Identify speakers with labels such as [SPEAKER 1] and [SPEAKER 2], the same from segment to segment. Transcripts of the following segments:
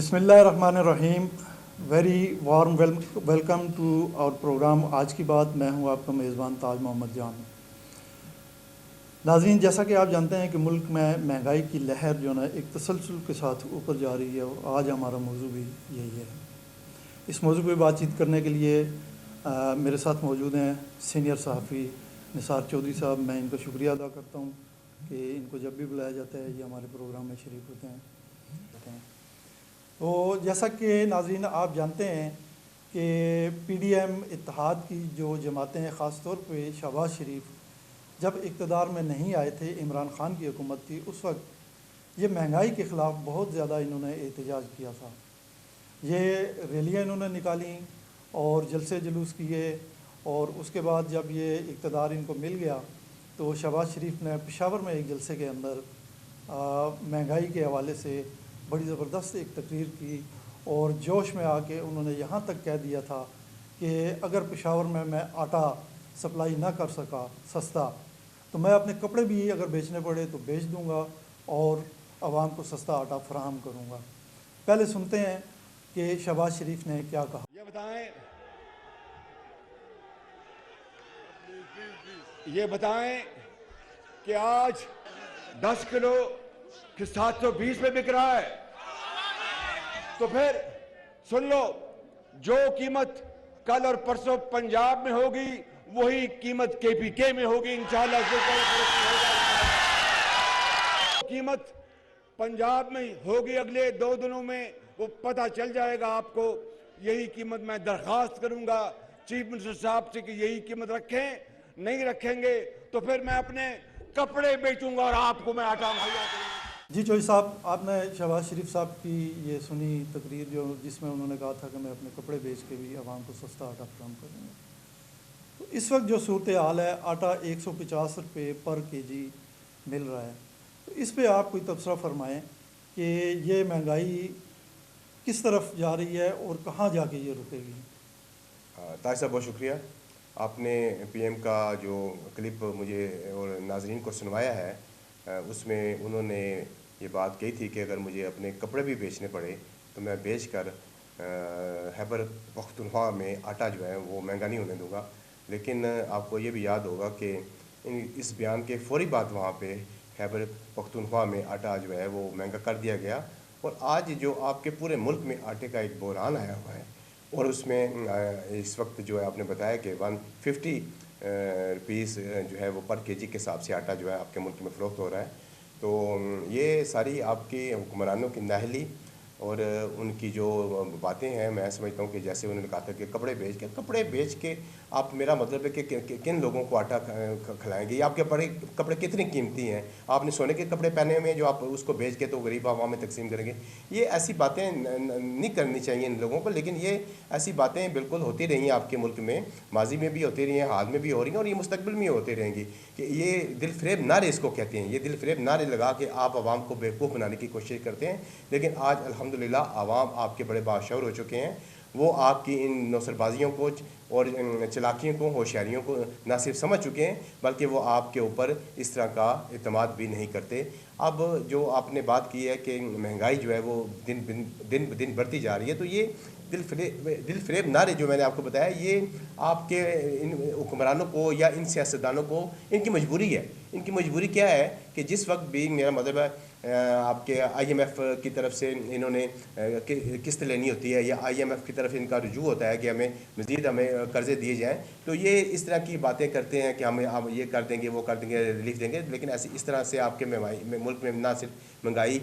[SPEAKER 1] بسم اللہ الرحمن الرحیم. Very warm welcome to our programme آج کی بات. میں ہوں آپ کا میزبان تاج محمد جان. ناظرین، جیسا کہ آپ جانتے ہیں کہ ملک میں مہنگائی کی لہر جو نا ایک تسلسل کے ساتھ اوپر جا رہی ہے، اور آج ہمارا موضوع بھی یہی ہے. اس موضوع پہ بات چیت کرنے کے لیے میرے ساتھ موجود ہیں سینئر صحافی نثار چودھری صاحب. میں ان کا شکریہ ادا کرتا ہوں کہ ان کو جب بھی بلایا جاتا ہے یہ ہمارے پروگرام میں شریک ہوتے ہیں. تو جیسا کہ ناظرین آپ جانتے ہیں کہ پی ڈی ایم اتحاد کی جو جماعتیں ہیں، خاص طور پہ شہباز شریف جب اقتدار میں نہیں آئے تھے، عمران خان کی حکومت تھی، اس وقت یہ مہنگائی کے خلاف بہت زیادہ انہوں نے احتجاج کیا تھا. یہ ریلیاں انہوں نے نکالیں اور جلسے جلوس کیے، اور اس کے بعد جب یہ اقتدار ان کو مل گیا تو شہباز شریف نے پشاور میں ایک جلسے کے اندر مہنگائی کے حوالے سے بڑی زبردست ایک تقریر کی، اور جوش میں آ کے انہوں نے یہاں تک کہہ دیا تھا کہ اگر پشاور میں آٹا سپلائی نہ کر سکا سستا تو میں اپنے کپڑے بھی اگر بیچنے پڑے تو بیچ دوں گا اور عوام کو سستا آٹا فراہم کروں گا. پہلے سنتے ہیں کہ شہباز شریف نے کیا کہا.
[SPEAKER 2] یہ بتائیں کہ آج 10 کلو کہ 720 میں بک رہا ہے، تو پھر سن لو، جو قیمت کل اور پرسوں پنجاب میں ہوگی وہی قیمت کے پی کے میں ہوگی انشاءاللہ. قیمت پنجاب میں ہوگی اگلے 2 دنوں میں، وہ پتہ چل جائے گا آپ کو. یہی قیمت میں درخواست کروں گا چیف منسٹر صاحب سے کہ یہی قیمت رکھیں. نہیں رکھیں گے تو پھر میں اپنے کپڑے بیچوں گا اور آپ کو میں آٹا مہیا کروں گا.
[SPEAKER 1] جی چوہدری صاحب، آپ نے شہباز شریف صاحب کی یہ سنی تقریر جس میں انہوں نے کہا تھا کہ میں اپنے کپڑے بیچ کے بھی عوام کو سستا آٹا فراہم کروں گا. تو اس وقت جو صورتحال ہے، آٹا 150 روپے پر کے جی مل رہا ہے. تو اس پہ آپ کوئی تبصرہ فرمائیں کہ یہ مہنگائی کس طرف جا رہی ہے اور کہاں جا کے یہ رکے گی.
[SPEAKER 3] طاہر صاحب بہت شکریہ. آپ نے پی ایم کا جو کلپ مجھے اور ناظرین کو سنوایا ہے، اس میں انہوں نے یہ بات کہی تھی کہ اگر مجھے اپنے کپڑے بھی بیچنے پڑے تو میں بیچ کر خیبر پختونخوا میں آٹا جو ہے وہ مہنگا نہیں ہونے دوں گا. لیکن آپ کو یہ بھی یاد ہوگا کہ اس بیان کے فوری بعد وہاں پہ خیبر پختونخوا میں آٹا جو ہے وہ مہنگا کر دیا گیا، اور آج جو آپ کے پورے ملک میں آٹے کا ایک بحران آیا ہوا ہے، اور اس میں اس وقت جو ہے آپ نے بتایا کہ 150 روپیز جو ہے وہ پر کے جی کے حساب سے آٹا جو ہے آپ کے ملک میں فروخت ہو رہا ہے. تو یہ ساری آپ کے حکمرانوں کی نااہلی اور ان کی جو باتیں ہیں، میں سمجھتا ہوں کہ جیسے انہوں نے کہا تھا کہ کپڑے بیچ کے آپ، میرا مطلب ہے کہ کن لوگوں کو آٹا کھلائیں گے. یہ آپ کے کپڑے کتنی قیمتی ہیں؟ آپ نے سونے کے کپڑے پہنے ہوئے ہیں جو آپ اس کو بیچ کے تو غریب عوام میں تقسیم کریں گے. یہ ایسی باتیں نہیں کرنی چاہیے ان لوگوں کو. لیکن یہ ایسی باتیں بالکل ہوتی رہی ہیں آپ کے ملک میں، ماضی میں بھی ہوتی رہی ہیں، حال میں بھی ہو رہی ہیں، اور یہ مستقبل میں ہوتی رہیں گی. کہ یہ دل فریب نعرے اس کو کہتے ہیں. یہ دل فریب نعرے لگا کے آپ عوام کو بیوقوف بنانے کی کوشش کرتے ہیں. لیکن آج الحمدللہ عوام آپ کے بڑے باشعور ہو چکے ہیں. وہ آپ کی ان نوسر بازیوں کو اور چلاکیوں کو، ہوشیاریوں کو نہ صرف سمجھ چکے ہیں بلکہ وہ آپ کے اوپر اس طرح کا اعتماد بھی نہیں کرتے. اب جو آپ نے بات کی ہے کہ مہنگائی جو ہے وہ دن بدن بڑھتی جا رہی ہے، تو یہ دل فریب نعرے جو میں نے آپ کو بتایا، یہ آپ کے ان حکمرانوں کو یا ان سیاستدانوں کو ان کی مجبوری ہے. ان کی مجبوری کیا ہے کہ جس وقت بھی، میرا مطلب ہے، آپ کے آئی ایم ایف کی طرف سے انہوں نے قسط لینی ہوتی ہے، یا آئی ایم ایف کی طرف ان کا رجوع ہوتا ہے کہ ہمیں قرضے دیے جائیں، تو یہ اس طرح کی باتیں کرتے ہیں کہ ہم یہ کر دیں گے، وہ کر دیں گے، ریلیف دیں گے. لیکن اس طرح سے آپ کے ملک میں نہ صرف مہنگائی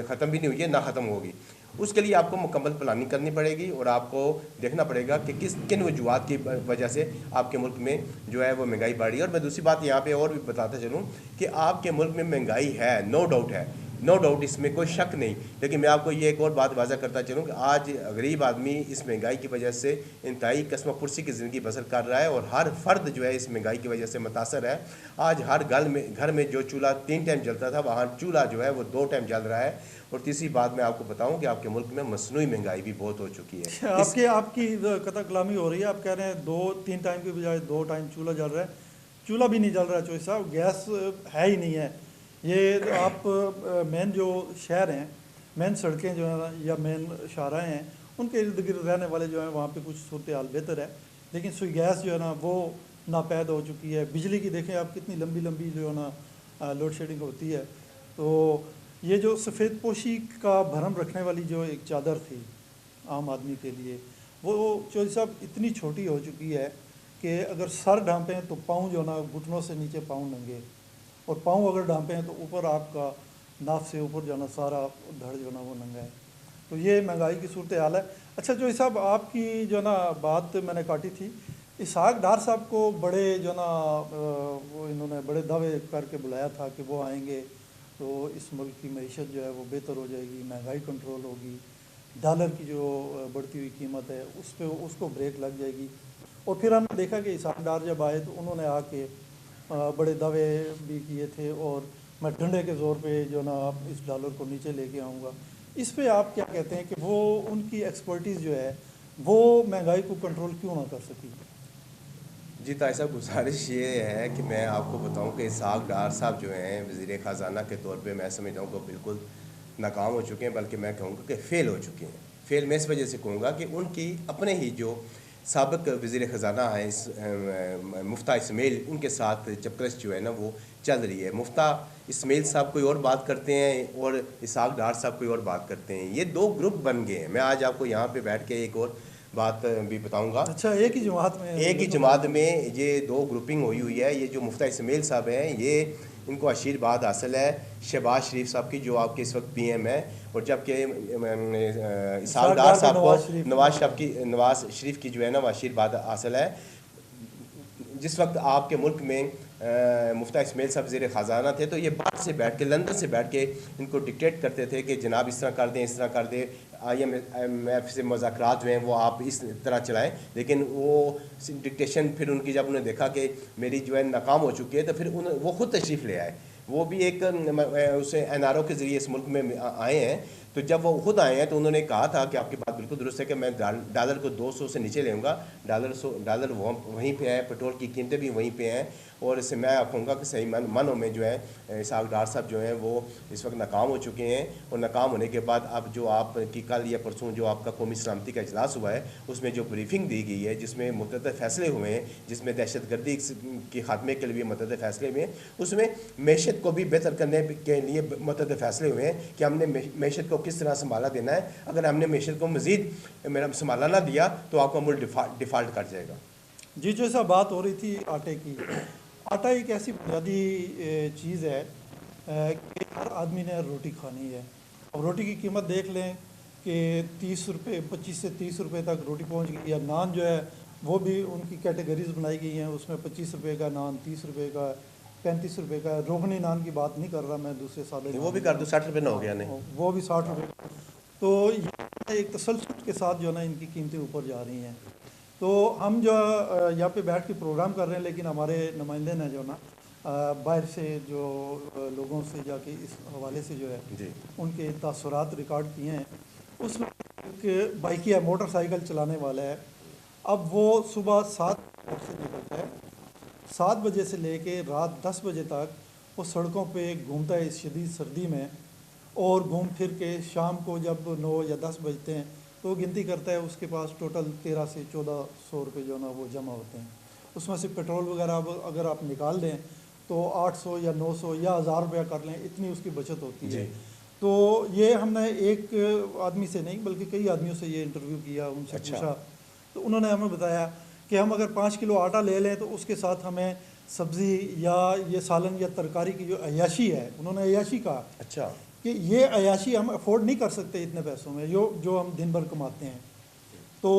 [SPEAKER 3] ختم بھی نہیں ہوئی ہے، نہ ختم ہوگی. اس کے لیے آپ کو مکمل پلاننگ کرنی پڑے گی، اور آپ کو دیکھنا پڑے گا کہ کن وجوہات کی وجہ سے آپ کے ملک میں جو ہے وہ مہنگائی بڑھ رہی ہے. اور میں دوسری بات یہاں پہ اور بھی بتاتا چلوں کہ آپ کے ملک میں مہنگائی ہے، نو ڈاؤٹ ہے، نو ڈاؤٹ، اس میں کوئی شک نہیں. لیکن میں آپ کو یہ ایک اور بات واضح کرتا چلوں کہ آج غریب آدمی اس مہنگائی کی وجہ سے انتہائی قسم پرسی کی زندگی بسر کر رہا ہے، اور ہر فرد جو ہے اس مہنگائی کی وجہ سے متاثر ہے. آج ہر گھر میں جو چولہا 3 ٹائم جلتا تھا، وہاں چولہا جو ہے وہ 2 ٹائم جل رہا ہے. اور تیسری بات میں آپ کو بتاؤں کہ آپ کے ملک میں مصنوعی مہنگائی بھی بہت ہو چکی ہے.
[SPEAKER 1] آپ کی قطع کلامی ہو رہی ہے. آپ کہہ رہے ہیں 2-3 ٹائم کے بجائے 2 ٹائم چولہا جل رہا ہے. چولہا بھی نہیں جل رہا چوہدری صاحب، گیس ہے ہی نہیں ہے. یہ آپ مین جو شہر ہیں मेन सड़कें जो है ना या मेन शाहराएँ हैं उनके इर्द गिर्द रहने वाले जो हैं वहाँ पे कुछ सूरत हाल बेहतर है, लेकिन सुई गैस जो है ना वो नापैद हो चुकी है। बिजली की देखें आप कितनी लंबी लंबी जो है ना लोड शेडिंग होती है। तो ये जो सफ़ेद पोशी का भरम रखने वाली जो एक चादर थी आम आदमी के लिए, वो चौधरी साहब इतनी छोटी हो चुकी है कि अगर सर ढांपें तो पाँव जो ना घुटनों से नीचे पाँव नंगे, और पाँव अगर ढांपें तो ऊपर आपका नाफ से ऊपर जो ना सारा धड़ जो ना वो नंगा है। तो ये महंगाई की सूरत हाल है। अच्छा चौधरी साहब, आपकी जो ना बात मैंने काटी थी, इसहाक डार साहब को बड़े जो ना वो इन्होंने बड़े दावे करके बुलाया था कि वो आएंगे तो इस मुल्क की मईशत जो है वो बेहतर हो जाएगी, महंगाई कंट्रोल होगी, डॉलर की जो बढ़ती हुई कीमत है उस पर उसको ब्रेक लग जाएगी। और फिर हमने देखा कि इसहाक डार जब आए तो उन्होंने आके बड़े दावे भी किए थे, और मैं डंडे के ज़ोर पे जो ना इस डॉलर को नीचे लेके आऊँगा। इस पे आप क्या कहते हैं कि वो उनकी एक्सपर्टीज़ जो है वो महंगाई को कंट्रोल क्यों ना कर सकी?
[SPEAKER 3] जी ताई साहब, गुजारिश ये है कि मैं आपको बताऊं कि इसहाक डार साहब जो हैं वज़ीर ख़जाना के तौर पे मैं समझता हूँ कि बिल्कुल नाकाम हो चुके हैं, बल्कि मैं कहूँगा कि फ़ेल हो चुके हैं। फ़ेल मैं इस वजह से कहूँगा कि उनकी अपने ही जो साबिक़ वज़ीर ख़जाना है इस मुफ्ता इस्माइल, उनके साथ चपकरस जो है ना वो चल रही है। मुफ्ता इस्माइल साहब कोई और बात करते हैं और इसहाक डार साहब कोई और बात करते हैं, ये दो ग्रुप बन गए हैं। मैं आज आपको यहाँ पे बैठ के एक और बात भी बताऊंगा।
[SPEAKER 1] अच्छा, एक ही जमात में
[SPEAKER 3] ये दो ग्रुपिंग हुई है। ये जो मुफ्ता इस्माइल साहब हैं, ये इनको आशीर्वाद हासिल है शहबाज शरीफ साहब की, जो आपके इस वक्त PM है, और जबकि इसहाक डार साहब को नवाज शरीफ की जो है ना वो आशीर्वाद हासिल है। जिस वक्त आपके मुल्क में मुफ्ता इस्माइल साहब वज़ीर ख़जाना थे तो ये बाहर से बैठ के, लंदन से बैठ के इनको डिक्टेट करते थे कि जनाब इस तरह कर दें, इस तरह कर दें, IMF से मुज़ाकरात जो हैं वो आप इस तरह चलाएं। लेकिन वो डिक्टेशन फिर उनकी जब उन्होंने देखा कि मेरी जो है नाकाम हो चुकी है तो फिर वो ख़ुद तशरीफ़ ले आए। वो भी एक उसे NRO के ज़रिए इस मुल्क में आए हैं। तो जब वो खुद आए हैं तो उन्होंने कहा था कि आपकी बात बिल्कुल दुरुस्त है कि मैं डॉलर को 200 से नीचे लेऊंगा। डॉलर वहीं पे है, पेट्रोल की कीमतें भी वहीं पे हैं, और इससे मैं कहूँगा कि सही मानों में जो है इसहाक डार साहब जो हैं वो इस वक्त नाकाम हो चुके हैं। और नाकाम होने के बाद अब जो आपकी कल या परसों जो आपका कौमी सलामती का इजलास हुआ है उसमें जो ब्रीफिंग दी गई है, जिसमें मुतअद्दिद फ़ैसले हुए हैं, जिसमें दहशतगर्दी के ख़ात्मे के लिए मुतअद्दिद फ़ैसले हुए हैं, उसमें मैशत को भी बेहतर करने के लिए मुतअद्दिद फ़ैसले हुए हैं कि हमने मैशत को किस तरह संभाला देना है। अगर हमने मैशत को मज़ीद संभाला ना दिया तो आपका मुल्क डिफ़ाल्ट कर जाएगा।
[SPEAKER 1] जी, जो ऐसा बात हो रही थी आटे की, आटा एक ऐसी बुनियादी चीज़ है कि हर आदमी ने रोटी खानी है। अब रोटी की कीमत देख लें कि 30 रुपये, 25 से 30 रुपये तक रोटी पहुंच गई है। नान जो है वो भी उनकी कैटेगरीज बनाई गई हैं, उसमें 25 रुपये का नान, 30 रुपये का, 35 रुपये का। रोगनी नान की बात नहीं कर रहा मैं, दूसरे साले
[SPEAKER 3] वो भी कर दो, 60 रुपये ना हो गया नहीं,
[SPEAKER 1] वो भी 60 रुपये। तो ये एक तसलसल के साथ जो है ना इनकी कीमतें ऊपर जा रही हैं। तो हम जो यहाँ पे बैठ के प्रोग्राम कर रहे हैं, लेकिन हमारे नुमाइंदे ने जो ना बाहर से जो लोगों से जाके इस हवाले से जो है उनके तासुरात रिकॉर्ड किए हैं। उसमें एक बाइकिया मोटरसाइकिल चलाने वाला है, अब वो सुबह 7 बजे से निकलता है, 7 बजे से लेके रात 10 बजे तक वो सड़कों पे घूमता है इस शदीद सर्दी में, और घूम फिर के शाम को जब 9 या 10 बजते हैं तो गिनती करता है, उसके पास टोटल 1300 से 1400 रुपये जो ना वो जमा होते हैं। उसमें से पेट्रोल वगैरह अगर आप निकाल दें तो 800 या 900 या 1000 रुपया कर लें, इतनी उसकी बचत होती है। तो ये हमने एक आदमी से नहीं बल्कि कई आदमियों से ये इंटरव्यू किया, उनसे पूछा, तो उन्होंने हमें बताया कि हम अगर 5 किलो आटा ले लें तो उसके साथ हमें सब्ज़ी या ये सालन या तरकारी की जो अयाशी है, उन्होंने अयाशी कहा, अच्छा, कि ये अयाशी हम अफोर्ड नहीं कर सकते इतने पैसों में जो हम दिन भर कमाते हैं। तो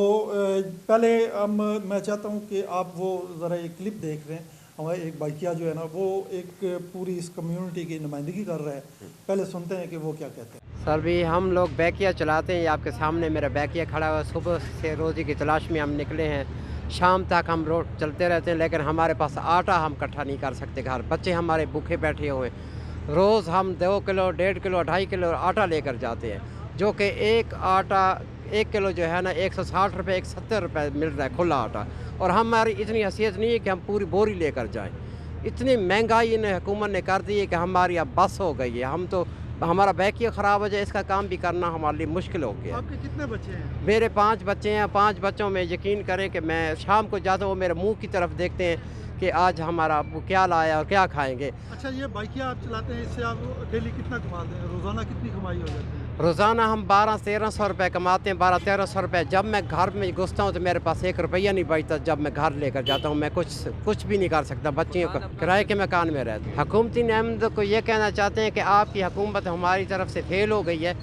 [SPEAKER 1] पहले मैं चाहता हूँ कि आप वो ज़रा एक क्लिप देख रहे हैं। हमारे एक बाइकिया जो है ना वो एक पूरी इस कम्युनिटी की नुमाइंदगी कर रहा है, पहले सुनते हैं कि वो क्या कहते हैं।
[SPEAKER 4] सर भी हम लोग बैकिया चलाते हैं, आपके सामने मेरा बैकिया खड़ा हुआ। सुबह से रोज़ी की तलाश में हम निकले हैं, शाम तक हम रोड चलते रहते हैं, लेकिन हमारे पास आटा हम इकट्ठा नहीं कर सकते। घर बच्चे हमारे भूखे बैठे हुए हैं। रोज़ हम 2 किलो, 1.5 किलो, 2.5 किलो आटा लेकर जाते हैं, जो कि एक किलो जो है ना 160 रुपये, 170 रुपये मिल रहा है खुला आटा। और हमारी इतनी हैसियत नहीं है कि हम पूरी बोरी लेकर जाएं। इतनी महंगाई ने हुकूमत ने कर दी है कि हमारी अब बस हो गई है। हम तो हमारा बैकिया ख़राब हो जाए, इसका काम भी करना हमारे लिए मुश्किल हो गया।
[SPEAKER 1] आपके कितने बच्चे हैं?
[SPEAKER 4] मेरे 5 बच्चे हैं, 5 बच्चों में यकीन करें कि मैं शाम को जाता हूँ, मेरे मुंह की तरफ देखते हैं कि आज हमारा अब्बू क्या लाया और क्या खाएंगे।
[SPEAKER 1] अच्छा, ये बाइकिया आप चलाते हैं, इससे आप डेली कितना कमाते हैं? रोज़ाना कितनी कमाई हो जाती है?
[SPEAKER 4] रोज़ाना हम 1200-1300 रुपये कमाते हैं, 1200-1300 रुपये। जब मैं घर में घुसता हूँ तो मेरे पास 1 रुपया नहीं बचता। जब मैं घर लेकर जाता हूँ मैं कुछ भी नहीं कर सकता। बच्चियों का किराए के मकान में रहते हैं। हुकूमती नेमत को ये कहना चाहते हैं कि आपकी हुकूमत हमारी तरफ से फेल हो गई है।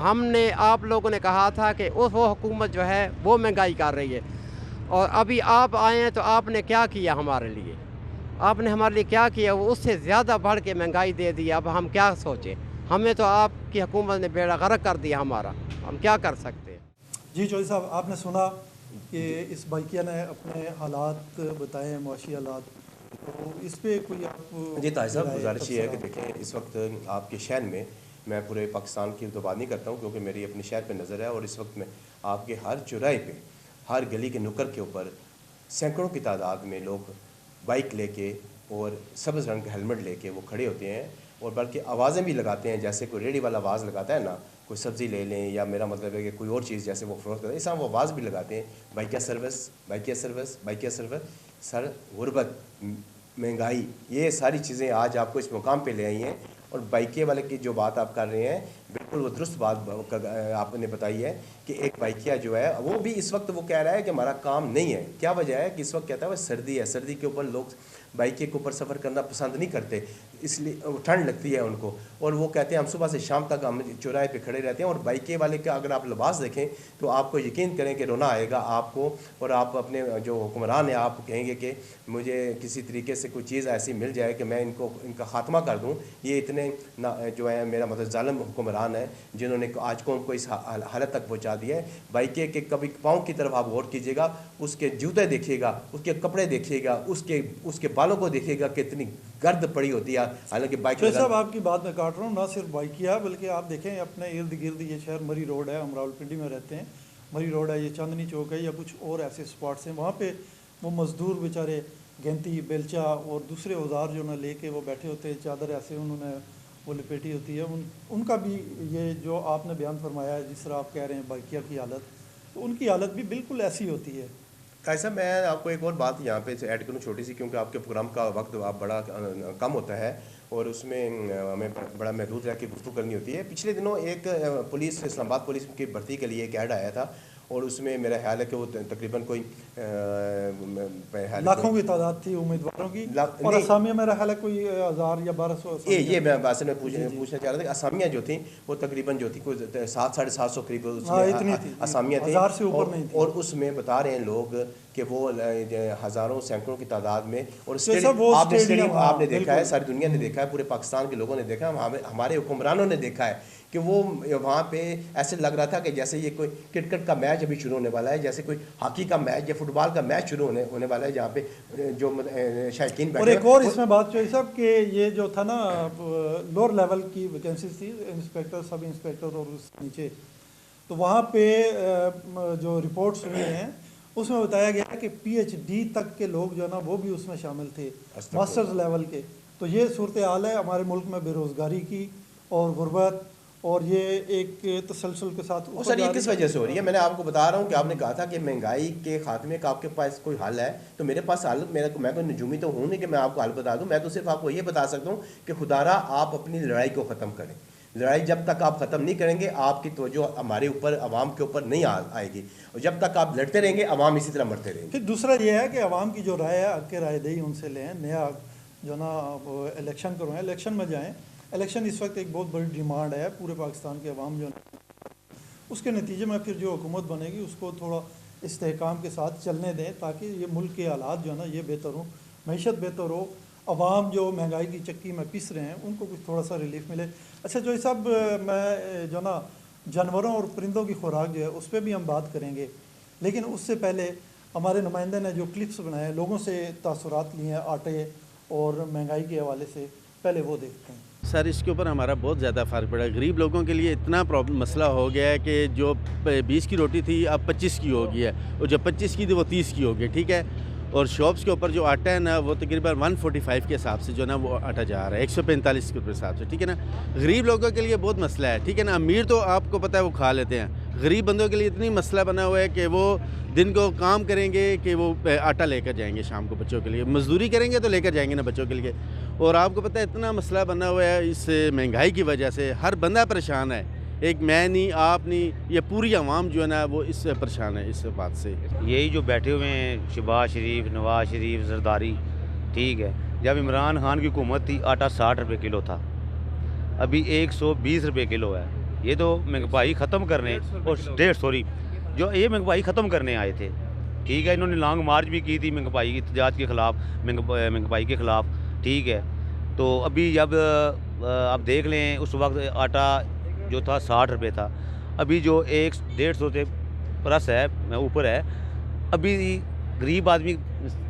[SPEAKER 4] हमने आप लोगों ने कहा था कि वो हुकूमत जो है वो महंगाई कर रही है, और अभी आप आए हैं तो आपने क्या किया हमारे लिए? आपने हमारे लिए क्या किया? वो उससे ज़्यादा बढ़ के महंगाई दे दी। अब हम क्या सोचें? हमें तो आपकी हुकूमत ने बेड़ा गर्क कर दिया हमारा, हम क्या कर सकते हैं?
[SPEAKER 1] जी चौधरी साहब, आपने सुना कि इस बाइकिया ने अपने हालात बताए हैं, मुआशी हालात, तो इस पे कोई आप?
[SPEAKER 3] जी ताहिर साहब, गुजारिश ये है कि देखें, इस वक्त आपके शहर में, मैं पूरे पाकिस्तान की तो बात नहीं करता हूँ क्योंकि मेरी अपने शहर पे नज़र है, और इस वक्त में आपके हर चौराहे पे, हर गली के नुक्कड़ के ऊपर सैकड़ों की तादाद में लोग बाइक लेके और सब्ज़ रंग का हेलमेट लेके वो खड़े होते हैं, और बल्कि आवाज़ें भी लगाते हैं। जैसे कोई रेडी वाला आवाज़ लगाता है ना, कोई सब्ज़ी ले लें, या मेरा मतलब है कि कोई और चीज़ जैसे वो फ़रोख्त करते हैं, इस तरह वो आवाज़ भी लगाते हैं, Bykea service, Bykea service, Bykea service. Sir, गुर्बत, महंगाई, ये सारी चीज़ें आज आपको इस मुकाम पे ले आई हैं, और बाइकिया वाले की जो बात आप कर रहे हैं, बिल्कुल वो दुरुस्त बात आपने बताई है कि एक बाइकिया जो है वो भी इस वक्त वो कह रहा है कि हमारा काम नहीं है। क्या वजह है कि इस वक्त कहता है वो सर्दी है, सर्दी के ऊपर लोग बाइक के ऊपर सफ़र करना पसंद नहीं करते, इसलिए ठंड लगती है उनको, और वो कहते हैं हम सुबह से शाम तक हम चौराहे पे खड़े रहते हैं। और बाइक वाले का अगर आप लिबास देखें तो आपको यकीन करें कि रोना आएगा आपको, और आप अपने जो हुक्मरान है आप कहेंगे कि मुझे किसी तरीके से कोई चीज़ ऐसी मिल जाए कि मैं इनका ख़ात्मा कर दूँ। ये इतने जो है मेरा मतलब ज़ालिम हुक्मरान है जिन्होंने आज कौम को इस हालत तक पहुँचा दिया है। बाइके के कभी पाँव की तरफ आप गौर कीजिएगा, उसके जूते देखिएगा, उसके कपड़े देखिएगा, उसके बालों को देखिएगा कि इतनी गर्द पड़ी होती है। हालांकि बाइक
[SPEAKER 1] साहब आपकी बात मैं काट रहा हूँ, ना सिर्फ बाइकिया बल्कि आप देखें अपने इर्द गिर्द ये शहर मरी रोड है, हम रावलपिंडी में रहते हैं, मरी रोड है, ये चांदनी चौक है, या कुछ और ऐसे स्पॉट्स हैं, वहाँ पे वो मज़दूर बेचारे गेंती, बेलचा और दूसरे औजार जो ना लेके वो बैठे होते हैं, चादर ऐसे उन्होंने वो लपेटी होती है, उनका भी ये जो आपने बयान फरमाया है, जिस तरह आप कह रहे हैं बाइकिया की हालत, तो उनकी हालत भी बिल्कुल ऐसी होती है।
[SPEAKER 3] कैसा, मैं आपको एक और बात यहाँ पे ऐड करूँ छोटी सी, क्योंकि आपके प्रोग्राम का वक्त आप बड़ा कम होता है और उसमें हमें बड़ा महदूद रह के गुफ्तगू करनी होती है। पिछले दिनों एक पुलिस, इस्लामाबाद पुलिस की भर्ती के लिए एक ऐड आया था, और उसमें मेरा ख्याल है कि वो तकरीबन कोई
[SPEAKER 1] लाखों की तादाद थी उम्मीदवारों की, और असामियाँ मेरा ख्याल है कोई 1000 या 1200।
[SPEAKER 3] ये मैं असल में पूछना चाह रहा था कि असामियाँ जो थी वो तकरीबन जो थी कोई 700-750 करीब असामियाँ थी,
[SPEAKER 1] 1000 से ऊपर नहीं थी।
[SPEAKER 3] और उसमें बता रहे हैं लोग कि वो हज़ारों सैकड़ों की तादाद में, और आपने देखा है, सारी दुनिया ने देखा है, पूरे पाकिस्तान के लोगों ने देखा है, हमारे हुक्मरानों ने देखा है कि वो वहाँ पे ऐसे लग रहा था कि जैसे ये कोई क्रिकेट का मैच अभी शुरू होने वाला है, जैसे कोई हॉकी का मैच या फुटबॉल का मैच शुरू होने वाला है, जहाँ पे जो शायकीन बैठे।
[SPEAKER 1] और एक और इसमें बात जो है साहब कि ये जो था ना लोअर लेवल की वैकेंसी थी, इंस्पेक्टर, सब इंस्पेक्टर और उस नीचे, तो वहाँ पे जो रिपोर्ट्स हुई हैं उसमें बताया गया कि PhD तक के लोग जो है ना वो भी उसमें शामिल थे, मास्टर्स लेवल के। तो ये सूरत हाल है हमारे मुल्क में बेरोज़गारी की और गुर्बत, और ये एक तसलसल के साथ।
[SPEAKER 3] सर ये किस वजह से हो रही है? मैंने आपको बता रहा हूँ कि आपने कहा था कि महंगाई के खात्मे का आपके पास कोई हल है, तो मेरे पास हल, मैं कोई नजूमी तो हूँ नहीं कि मैं आपको हल बता दूँ। मैं तो सिर्फ आपको ये बता सकता हूँ कि खुदारा आप अपनी लड़ाई को ख़त्म करें। लड़ाई जब तक आप ख़त्म नहीं करेंगे आपकी तवज्जो हमारे ऊपर, अवाम के ऊपर नहीं आएगी, और जब तक आप लड़ते रहेंगे अवाम इसी तरह मरते रहेंगे।
[SPEAKER 1] फिर दूसरा ये है कि अवाम की जो राय है, आपके राय दही उनसे लें, नया जो ना इलेक्शन करवाएं, इलेक्शन में जाएँ। इलेक्शन इस वक्त एक बहुत बड़ी डिमांड है पूरे पाकिस्तान के अवाम जो है, उसके नतीजे में फिर जो हुकूमत बनेगी उसको थोड़ा इस्तेहकाम के साथ चलने दें, ताकि ये मुल्क के हालात जो है ना ये बेहतर हो, मईशत बेहतर हो, अवाम जो महंगाई की चक्की में पिस रहे हैं उनको कुछ थोड़ा सा रिलीफ मिले। अच्छा जो सब मैं जो ना जानवरों और परिंदों की खुराक जो है उस पर भी हम बात करेंगे, लेकिन उससे पहले हमारे नुमाइंदे ने जो क्लिप्स बनाए, लोगों से तासुरात लिए हैं आटे और महंगाई के हवाले से, पहले वो देखते हैं।
[SPEAKER 5] सर इसके ऊपर हमारा बहुत ज़्यादा फ़र्क पड़ा है। गरीब लोगों के लिए इतना प्रॉब्लम मसला हो गया है कि जो 20 की रोटी थी अब 25 की हो गई है, और जो 25 की थी वो 30 की हो गई, ठीक है। اور شاپس کے اوپر جو آٹا ہے نا وہ تقریباً 145 کے حساب سے جو ہے نا وہ آٹا جا رہا ہے 145 کے حساب سے، ٹھیک ہے نا. غریب لوگوں کے لیے بہت مسئلہ ہے، ٹھیک ہے نا. امیر تو آپ کو پتہ ہے وہ کھا لیتے ہیں، غریب بندوں کے لیے اتنی مسئلہ بنا ہوا ہے کہ وہ دن کو کام کریں گے کہ وہ آٹا لے کر جائیں گے، شام کو بچوں کے لیے مزدوری کریں گے تو لے کر جائیں گے نا بچوں کے لیے. اور آپ کو پتہ ہے اتنا مسئلہ بنا ہوا ہے اس مہنگائی کی وجہ سے، ہر بندہ پریشان ہے، ایک میں نہیں آپ نہیں، یہ پوری عوام جو ہے نا وہ اس سے پریشان ہے اس بات سے.
[SPEAKER 6] یہی جو بیٹھے ہوئے ہیں شہباز شریف، نواز شریف، زرداری، ٹھیک ہے. جب عمران خان کی حکومت تھی آٹا 60 روپے کلو تھا، ابھی 120 روپے کلو ہے. یہ تو مہنگائی ختم کرنے اور 150 جو یہ مہنگائی ختم کرنے آئے تھے، ٹھیک ہے. انہوں نے لانگ مارچ بھی کی تھی مہنگائی کی احتجاج کے خلاف، مہنگائی کے خلاف، ٹھیک ہے. تو ابھی جب آپ دیکھ لیں اس وقت آٹا جو تھا 60 روپے تھا، ابھی جو 150 سے پلس ہے، اوپر ہے. ابھی غریب آدمی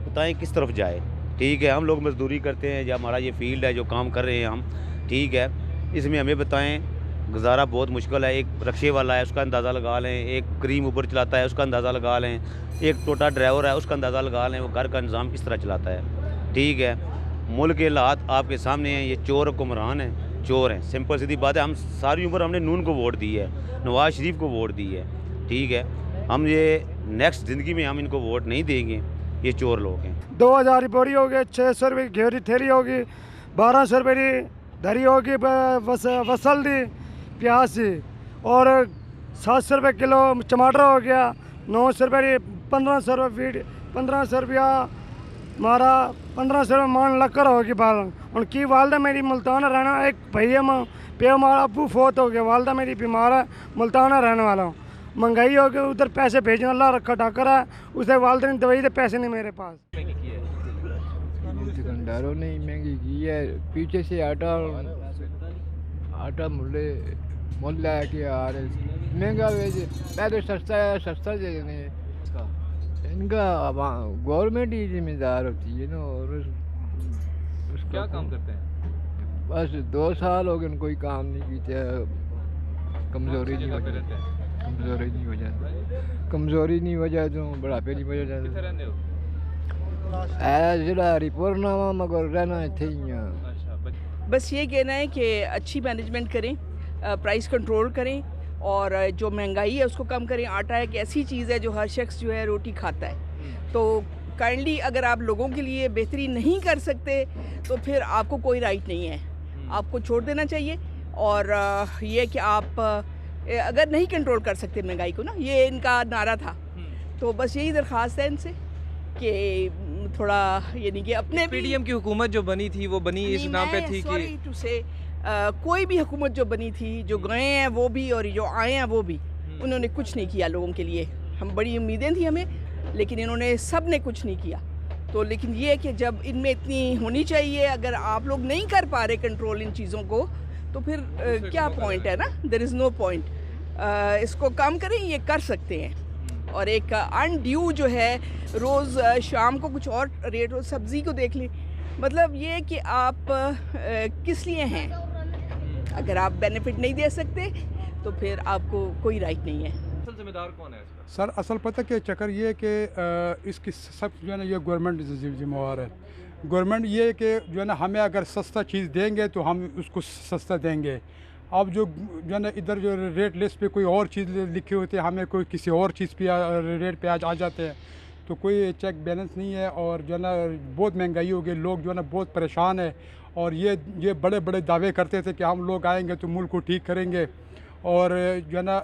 [SPEAKER 6] بتائیں کس طرف جائے، ٹھیک ہے. ہم لوگ مزدوری کرتے ہیں، یا ہمارا یہ فیلڈ ہے جو کام کر رہے ہیں ہم، ٹھیک ہے. اس میں ہمیں بتائیں گزارا بہت مشکل ہے. ایک رکشے والا ہے اس کا اندازہ لگا لیں، ایک کریم اوپر چلاتا ہے اس کا اندازہ لگا لیں، ایک ٹوٹا ڈرائیور ہے اس کا اندازہ لگا لیں وہ گھر کا نظام کس طرح چلاتا ہے، ٹھیک ہے. ملک کے حالات آپ کے سامنے ہیں. یہ چور حکمران ہیں، چور ہیں، سمپل سیدھی بات ہے. ہم ساری عمر ہم نے نون کو ووٹ دی ہے، نواز شریف کو ووٹ دی ہے، ٹھیک ہے. ہم یہ نیکسٹ زندگی میں ہم ان کو ووٹ نہیں دیں گے. یہ چور لوگ ہیں.
[SPEAKER 7] 2000 کی بوری ہوگی، 600 روپے کی گھیری تھیلی ہوگی، 1200 روپے کی دھری ہوگی وصل دی پیاز دی، اور 700 روپے کلو ٹماٹر ہو گیا، 900 روپے کی 1500 روپے فیڈ، 1500 روپیہ ہمارا 1500 روپے مان لکر ہوگی. ان کی والدہ میری ملتان رہنا، ایک بھیا پہ ہمارا ابو فوت ہو گیا، والدہ میری بیمار ہے، ملتان رہنے والا ہوں. مہنگائی ہو گئی، ادھر پیسے بھیجنا اللہ رکھا ٹاکر ہے. اسے والدہ نے دوائی دے پیسے نہیں میرے پاس.
[SPEAKER 8] دکانداروں نے مہنگی کی ہے. پیچھے سے آٹا مل لے کے آ رہے، مہنگا پہلے سستا دے دیں. ان کا گورنمنٹ ہی ذمہ دار ہوتی ہے نا. اور اس
[SPEAKER 9] کیا کام کرتے ہیں؟
[SPEAKER 8] بس 2 سال ہو گئے ان کوئی کام نہیں کیتے. کمزوری نہیں ہو جاتی، کمزوری نہیں ہو جائے تو بڑھاپے نہیں ہو جاتے.
[SPEAKER 9] کتنے رہتے ہو؟
[SPEAKER 8] ضلع رپور نامہ مگر رہنا تھے.
[SPEAKER 10] بس یہ کہنا ہے کہ اچھی مینجمنٹ کریں، پرائس کنٹرول کریں، اور جو مہنگائی ہے اس کو کم کریں. آٹا ایک ایسی چیز ہے جو ہر شخص جو ہے روٹی کھاتا ہے. تو کائنڈلی اگر آپ لوگوں کے لیے بہتری نہیں کر سکتے تو پھر آپ کو کوئی رائٹ نہیں ہے، آپ کو چھوڑ دینا چاہیے. اور یہ کہ آپ اگر نہیں کنٹرول کر سکتے مہنگائی کو نا، یہ ان کا نعرہ تھا. تو بس یہی درخواست ہے ان سے کہ تھوڑا یعنی کہ اپنے
[SPEAKER 9] پی ڈی ایم کی حکومت جو بنی تھی وہ بنی اس نام پہ تھی کہ
[SPEAKER 10] کوئی بھی حکومت جو بنی تھی، جو گئے ہیں وہ بھی اور جو آئے ہیں وہ بھی، انہوں نے کچھ نہیں کیا لوگوں کے لیے. ہم بڑی امیدیں تھیں ہمیں، لیکن انہوں نے سب نے کچھ نہیں کیا. تو لیکن یہ کہ جب ان میں اتنی ہونی چاہیے، اگر آپ لوگ نہیں کر پا رہے کنٹرول ان چیزوں کو تو پھر کیا پوائنٹ ہے نا. دیر از نو پوائنٹ. اس کو کم کریں، یہ کر سکتے ہیں. اور ایک ان ڈیو جو ہے روز شام کو کچھ اور ریٹ ہو. سبزی کو دیکھ لیں، مطلب یہ کہ آپ کس لیے ہیں. اگر آپ بینیفٹ نہیں دے سکتے تو پھر آپ کو کوئی رائٹ نہیں ہے.
[SPEAKER 9] اصل ذمہ دار کون ہے اس کا؟
[SPEAKER 11] سر اصل پتہ کہ چکر یہ کہ اس کی سب جو ہے نا یہ گورنمنٹ ذمہ وار ہے. گورنمنٹ یہ کہ جو ہے نا ہمیں اگر سستا چیز دیں گے تو ہم اس کو سستا دیں گے. اب جو ہے نا ادھر جو ریٹ لسٹ پہ کوئی اور چیز لکھی ہوتی ہے، ہمیں کوئی کسی اور چیز پہ ریٹ پہ آ جاتے ہیں، تو کوئی چیک بیلنس نہیں ہے. اور جو ہے نا بہت مہنگائی ہو گئی، لوگ جو ہے نا بہت پریشان ہیں. اور یہ بڑے بڑے دعوے کرتے تھے کہ ہم لوگ آئیں گے تو ملک کو ٹھیک کریں گے. اور جو ہے نا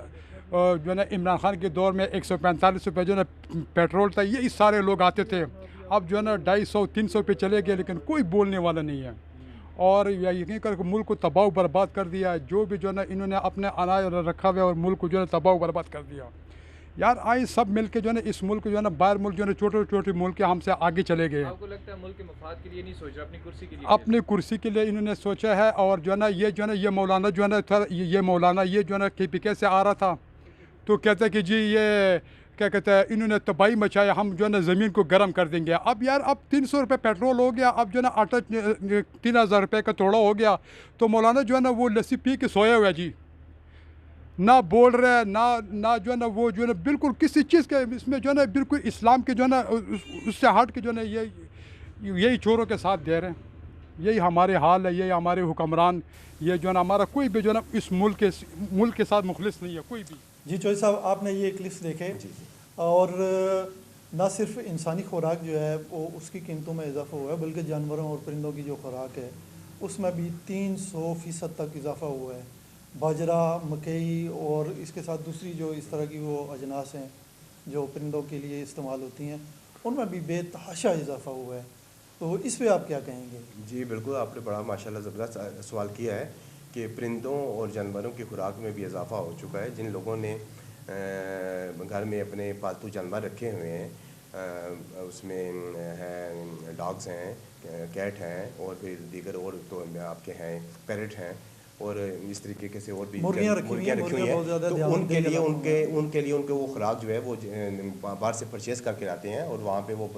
[SPEAKER 11] عمران خان کے دور میں 145 روپے جو ہے نا پیٹرول تھا، یہ سارے لوگ آتے تھے. اب جو ہے نا 250-300 پہ چلے گئے، لیکن کوئی بولنے والا نہیں ہے. اور یقین کر کے ملک کو تباہ و برباد کر دیا. جو بھی جو ہے نا انہوں نے اپنے اناج رکھا ہوا ہے اور ملک کو جو ہے نا تباہ و برباد کر دیا. یار آئیں سب مل کے جو ہے نا اس ملک جو ہے نا باہر ملک جو ہے نا چھوٹے ملک ہم سے آگے چلے گئے.
[SPEAKER 9] آپ کو لگتا ہے ملک کے مفاد کے لیے نہیں سوچ رہا، اپنی کرسی کے لیے؟
[SPEAKER 11] اپنی کرسی کے لیے انہوں نے سوچا ہے. اور جو ہے نا یہ مولانا جو ہے نا تھا، یہ مولانا یہ جو ہے نا KPK سے آ رہا تھا، تو کہتا ہے کہ جی یہ کیا کہتے ہیں انہوں نے تباہی مچایا، ہم جو ہے نا زمین کو گرم کر دیں گے. اب یار اب 300 روپے پیٹرول ہو گیا، اب جو ہے نا آٹا 3000 روپے کا توڑا ہو گیا، تو مولانا جو ہے نا وہ لسی پی کے سویا ہوا ہے جی. ना बोल रहे हैं, ना जो है ना वो जो है ना बिल्कुल किसी चीज़ के इसमें जो है ना बिल्कुल इस्लाम के जो है ना उससे हट के जो है ना यही चोरों के साथ दे रहे हैं। यही हमारे हाल है, यही हमारे हुक्मरान, ये जो है ना हमारा कोई भी जो है ना इस मुल्क के साथ मुखलिस नहीं है कोई भी।
[SPEAKER 1] जी चौधरी साहब, आपने ये क्लिप्स देखे और ना सिर्फ इंसानी खुराक जो है वो उसकी कीमतों में इजाफा हुआ है, बल्कि जानवरों और परिंदों की जो खुराक है उसमें भी 300% तक इजाफा हुआ है। बाजरा, मकई और इसके साथ दूसरी जो इस तरह की वो अजनास हैं जो परिंदों के लिए इस्तेमाल होती हैं, उनमें भी बेतहाशा इजाफा हुआ है। तो इस पे आप क्या कहेंगे?
[SPEAKER 3] जी बिल्कुल, आपने बड़ा माशाल्लाह ज़बरदस्त सवाल किया है कि परिंदों और जानवरों की खुराक में भी इजाफा हो चुका है। जिन लोगों ने घर में अपने पालतू जानवर रखे हुए हैं, उसमें हैं डॉग्स हैं, कैट हैं और फिर दीगर और तो आपके हैं पैरट हैं और इस तरीके से और भी
[SPEAKER 1] मुर्गियाँ रखी हुई हैं,
[SPEAKER 3] तो उनके लिए वो खुराक जो है वो बाहर से परचेज़ करके लाते हैं और वहाँ पे वो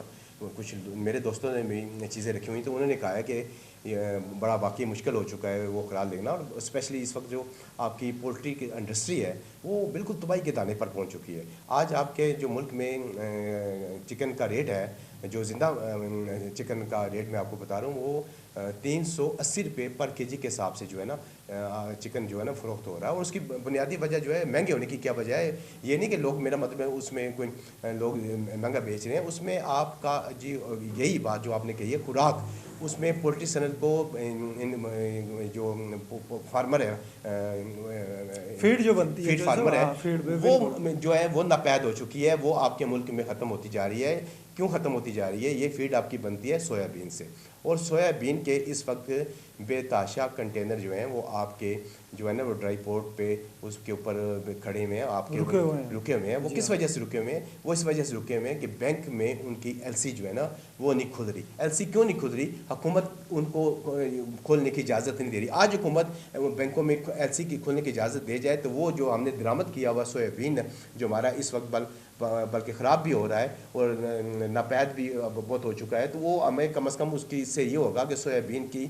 [SPEAKER 3] कुछ मेरे दोस्तों ने भी चीज़ें रखी हुई तो उन्होंने कहा है कि ये बड़ा वाकई मुश्किल हो चुका है वो खुराक लेना, और स्पेशली इस वक्त जो आपकी पोल्ट्री की इंडस्ट्री है वो बिल्कुल तबाही के दाने पर पहुंच चुकी है। आज आपके जो मुल्क में चिकन का रेट है, जो ज़िंदा चिकन का रेट मैं आपको बता रहा हूँ, वो 380 रुपये पर केजी के हिसाब से जो है ना चिकन जो है ना फ़रोख्त हो रहा है। और उसकी बुनियादी वजह जो है महंगे होने की क्या वजह है, ये नहीं कि लोग, मेरा मतलब है उसमें कोई लोग महंगा बेच रहे हैं, उसमें आपका जी यही बात जो आपने कही है खुराक, उसमें पोल्ट्री सनत को जो फार्मर है,
[SPEAKER 1] फीड जो बनती है,
[SPEAKER 3] फीड फार्मर है, वो जो है वो नापैद हो चुकी है, वो आपके मुल्क में ख़त्म होती जा रही है। क्यों ख़त्म होती जा रही है? ये फीड आपकी बनती है सोयाबीन से, और सोयाबीन के इस वक्त बेताशा कंटेनर जो हैं वो आपके जो है ना वो ड्राई पोर्ट पे उसके ऊपर खड़े हुए हैं, आपके रुके हुए हैं। वो किस वजह से रुके हुए हैं? वो इस वजह से रुके हुए हैं कि बैंक में उनकी एलसी जो है ना वो नहीं खुल रही। एलसी क्यों नहीं खुल रही? हुकूमत उनको खोलने की इजाज़त नहीं दे रही। आज हुकूमत बैंकों में एलसी की खोलने की इजाज़त दे जाए तो वो जो हमने दरामद किया हुआ सोयाबीन जो हमारा इस वक्त बल्कि ख़राब भी हो रहा है और नापैद भी बहुत हो चुका है, तो वो हमें कम से कम उसकी इससे ये होगा कि सोयाबीन की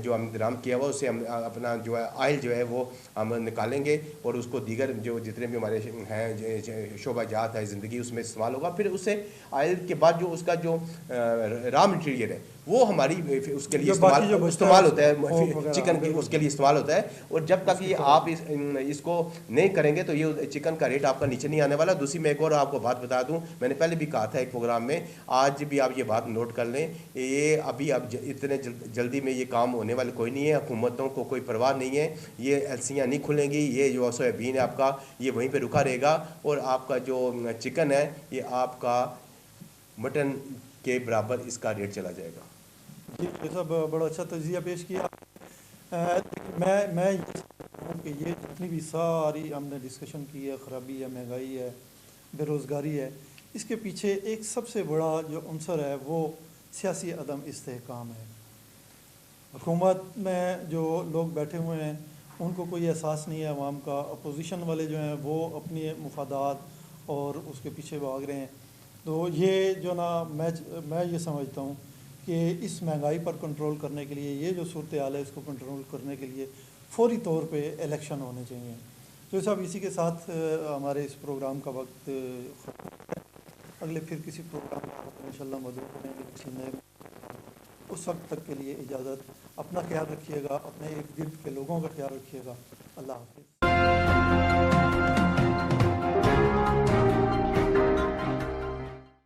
[SPEAKER 3] जो हमने दरामद किया हुआ उससे हम अपना जो है ऑयल जो है वो हम निकालेंगे और उसको दीगर जो जितने भी हमारे हैं शोबाजात है ज़िंदगी उसमें इस्तेमाल होगा। फिर उससे ऑयल के बाद जो उसका जो रॉ मटेरियल है वो हमारी उसके लिए इस्तेमाल होता है, चिकन के उसके लिए इस्तेमाल होता है। और जब तक ये आप इसको नहीं करेंगे तो ये चिकन का रेट आपका नीचे नहीं आने वाला। दूसरी मैं एक और आपको बात बता दूं, मैंने पहले भी कहा था एक प्रोग्राम में, आज भी आप ये बात नोट कर लें, ये अभी अब इतने जल्दी में ये काम होने वाले कोई नहीं है। हुकूमतों को कोई परवाह नहीं है, ये एलसियाँ नहीं खुलेंगी, ये जो सोयाबीन है आपका ये वहीं पर रुका रहेगा और आपका जो चिकन है ये आपका मटन के बराबर इसका रेट चला जाएगा।
[SPEAKER 1] जी ये सब बड़ा अच्छा तजिया पेश किया। मैं ये समझता कि ये जितनी भी सारी हमने डिस्कशन की है, ख़राबी है, महंगाई है, बेरोज़गारी है, इसके पीछे एक सबसे बड़ा जो अंसर है वो सियासी अदम इस्तेहकाम है। हुकूमत में जो लोग बैठे हुए हैं उनको कोई एहसास नहीं है अवाम का। अपोजिशन वाले जो हैं वो अपने मुफादात और उसके पीछे भाग रहे हैं। तो ये जो ना मैं ये समझता हूँ कि इस महंगाई पर कंट्रोल करने के लिए, ये जो सूरत हाल है इसको कंट्रोल करने के लिए फौरी तौर पे इलेक्शन होने चाहिए। तो साहब इसी के साथ हमारे इस प्रोग्राम का वक्त अगले फिर किसी प्रोग्राम में इंशाल्लाह मौजूद करेंगे किसी नए। उस वक्त तक के लिए इजाज़त। अपना ख्याल रखिएगा, अपने इर्द गिर्द के लोगों का ख्याल रखिएगा। अल्लाह हाफ़िज़।